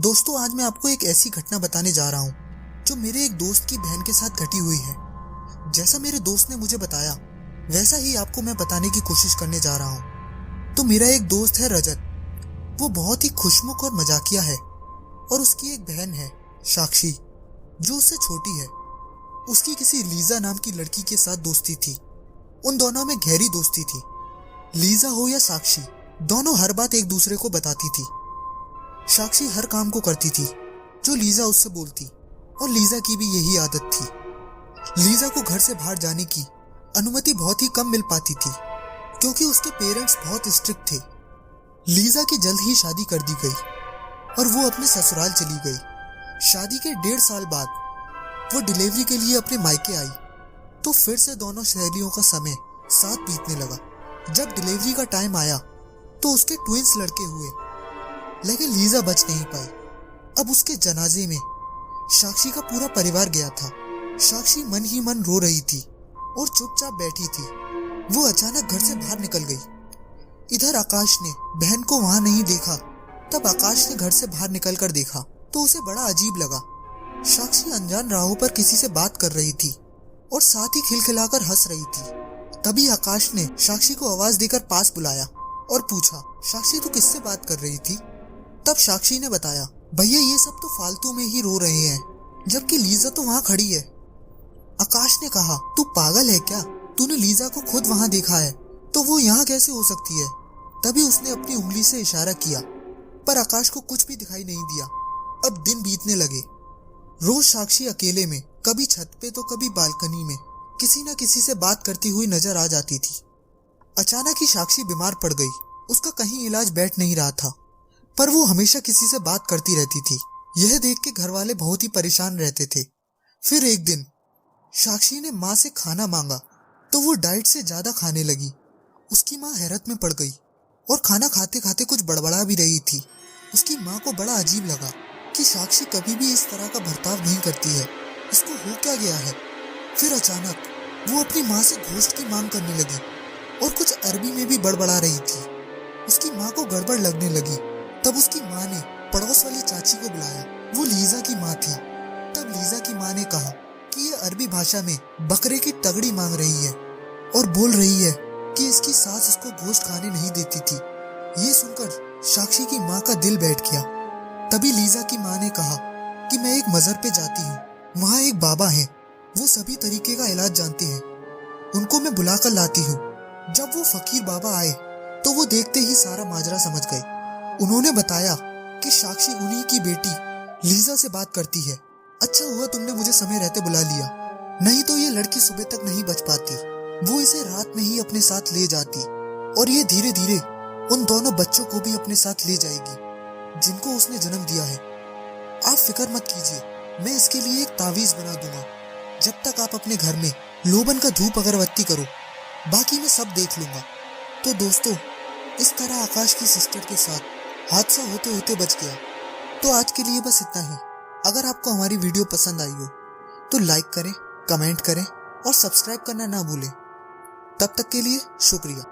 दोस्तों, आज मैं आपको एक ऐसी घटना बताने जा रहा हूँ जो मेरे एक दोस्त की बहन के साथ घटी हुई है। जैसा मेरे दोस्त ने मुझे बताया वैसा ही आपको मैं बताने की कोशिश करने जा रहा हूँ। तो मेरा एक दोस्त है रजत। वो बहुत ही खुशमुख और मजाकिया है और उसकी एक बहन है साक्षी, जो उससे छोटी है। उसकी किसी लीजा नाम की लड़की के साथ दोस्ती थी। उन दोनों में गहरी दोस्ती थी। लीजा हो या साक्षी, दोनों हर बात एक दूसरे को बताती थी। साक्षी हर काम को करती थी जो लीजा उससे बोलती, और लीजा की भी यही आदत थी। लीजा को घर से बाहर जाने की अनुमति बहुत ही कम मिल पाती थी क्योंकि उसके पेरेंट्स बहुत स्ट्रिक्ट थे। लीजा की जल्द ही शादी कर दी गई और वो अपने ससुराल चली गई। शादी के 1.5 साल बाद वो डिलीवरी के लिए अपने मायके आई तो फिर से दोनों सहेलियों का समय साथ बीतने लगा। जब डिलीवरी का टाइम आया तो उसके ट्विंस लड़के हुए, लेकिन लीजा बच नहीं पाई। अब उसके जनाजे में साक्षी का पूरा परिवार गया था। साक्षी मन ही मन रो रही थी और चुपचाप बैठी थी। वो अचानक घर से बाहर निकल गई। इधर आकाश ने बहन को वहां नहीं देखा। तब आकाश ने घर से बाहर निकलकर देखा तो उसे बड़ा अजीब लगा। साक्षी अनजान राहों पर किसी से बात कर रही थी और साथ ही खिलखिलाकर हंस रही थी। तभी आकाश ने साक्षी को आवाज देकर पास बुलाया और पूछा, साक्षी तू किससे बात कर रही थी? तब साक्षी ने बताया, भैया ये सब तो फालतू में ही रो रहे हैं, जबकि लीजा तो वहां खड़ी है। आकाश ने कहा, तू पागल है क्या? तूने लीजा को खुद वहां देखा है तो वो यहाँ कैसे हो सकती है? तभी उसने अपनी उंगली से इशारा किया, पर आकाश को कुछ भी दिखाई नहीं दिया। अब दिन बीतने लगे। रोज साक्षी अकेले में, कभी छत पे तो कभी बालकनी में, किसी न किसी से बात करती हुई नजर आ जाती थी। अचानक ही साक्षी बीमार पड़ गई। उसका कहीं इलाज बैठ नहीं रहा था, पर वो हमेशा किसी से बात करती रहती थी। यह देख के घर वाले बहुत ही परेशान रहते थे। फिर एक दिन साक्षी ने माँ से खाना मांगा तो वो डाइट से ज्यादा खाने लगी। उसकी माँ हैरत में पड़ गई और खाना खाते खाते कुछ बड़बड़ा भी रही थी। उसकी माँ को बड़ा अजीब लगा कि साक्षी कभी भी इस तरह का बर्ताव नहीं करती है, इसको हो क्या गया है। फिर अचानक वो अपनी माँ से गोश्त की मांग करने लगी और कुछ अरबी में भी बड़बड़ा रही थी। उसकी माँ को गड़बड़ लगने लगी। तब उसकी माँ ने पड़ोस वाली चाची को बुलाया। वो लीजा की माँ थी। तब लीजा की माँ ने कहा कि ये अरबी भाषा में बकरे की तगड़ी मांग रही है और बोल रही है कि इसकी सास इसको गोश्त खाने नहीं देती थी। ये सुनकर साक्षी की माँ का दिल बैठ गया। तभी लीजा की माँ ने कहा कि मैं एक मज़र पे जाती हूँ, वहाँ एक बाबा है, वो सभी तरीके का इलाज जानते हैं, उनको मैं बुलाकर लाती हूँ। जब वो फकीर बाबा आए तो वो देखते ही सारा माजरा समझ गए। उन्होंने बताया कि साक्षी उन्हीं की बेटी लीजा से बात करती है। अच्छा हुआ तुमने मुझे समय रहते बुला लिया, नहीं तो ये लड़की सुबह तक नहीं बच पाती। वो इसे रात में ही अपने साथ ले जाती और ये धीरे धीरे उन दोनों बच्चों को भी अपने साथ ले जाएगी जिनको उसने जन्म दिया है। आप फिक्र मत कीजिए, मैं इसके लिए एक तावीज बना दूंगा। जब तक आप अपने घर में लोबन का धूप अगरबत्ती करो, बाकी मैं सब देख लूंगा। तो दोस्तों, इस तरह आकाश की सिस्टर के साथ हादसा होते होते बच गया। तो आज के लिए बस इतना ही। अगर आपको हमारी वीडियो पसंद आई हो तो लाइक करें, कमेंट करें और सब्सक्राइब करना ना भूलें। तब तक के लिए शुक्रिया।